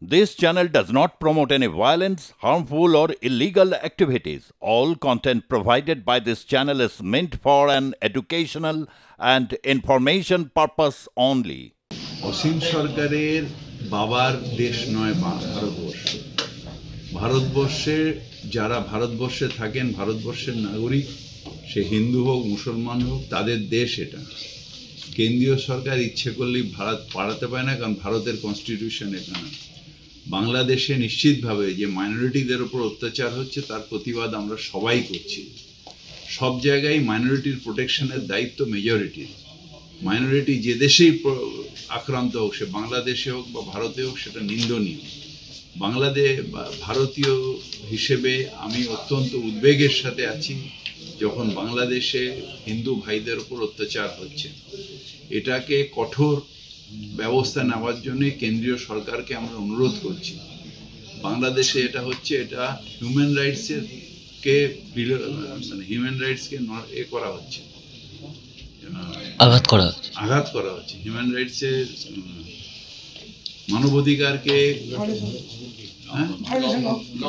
This channel does not promote any violence, harmful, or illegal activities. All content provided by this channel is meant for an educational and information purpose only. অসীম সরকারের বাবার দেশ নয় ভারতবর্ষ। ভারতবর্ষে যারা ভারতবর্ষে থাকেন, ভারতবর্ষের নাগরিক, সে হিন্দু হোক মুসলমান হোক, তাদের দেশ এটা। কেন্দ্রীয় সরকার ইচ্ছে করলেই ভারত পালাতে পারে না, কারণ ভারতের কনস্টিটিউশন এটা না। বাংলাদেশে নিশ্চিতভাবে যে মাইনরিটিদের উপর অত্যাচার হচ্ছে তার প্রতিবাদ আমরা সবাই করছি। সব জায়গায় মাইনরিটির প্রোটেকশনের দায়িত্ব মেজরিটির। মাইনরিটি যে দেশেই আক্রান্ত হোক, সে বাংলাদেশে হোক বা ভারতে হোক, সেটা নিন্দনীয়। ভারতীয় হিসেবে আমি অত্যন্ত উদ্বেগের সাথে আছি যখন বাংলাদেশে হিন্দু ভাইদের উপর অত্যাচার হচ্ছে। এটাকে কঠোর ব্যবস্থা নেওয়ার জন্য কেন্দ্রীয় সরকারকে আমরা অনুরোধ করছি। বাংলাদেশে এটা হচ্ছে, এটা হিউম্যান রাইটসকে করা হচ্ছে, আঘাত করা হচ্ছে। হিউম্যান রাইটসের মানবাধিকারকে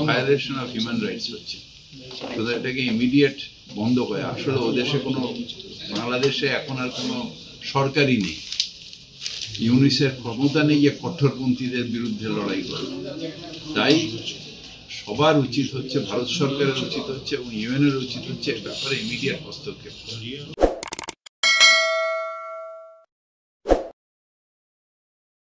ভায়োলেশন অফ হিউম্যান রাইটস হচ্ছে। তো এটাকে ইমিডিয়েট বন্ধ করে। আসলে ও দেশে কোনো, বাংলাদেশে এখন আর কোনো সরকারই নেই, ইউনিসের ক্ষমতা নেই যে কঠোরপন্থীদের বিরুদ্ধে লড়াই করে। তাই সবার উচিত হচ্ছে, ভারত সরকারের উচিত হচ্ছে এবং ইউএনের উচিত হচ্ছে এ ব্যাপারে ইমিডিয়েট হস্তক্ষেপ।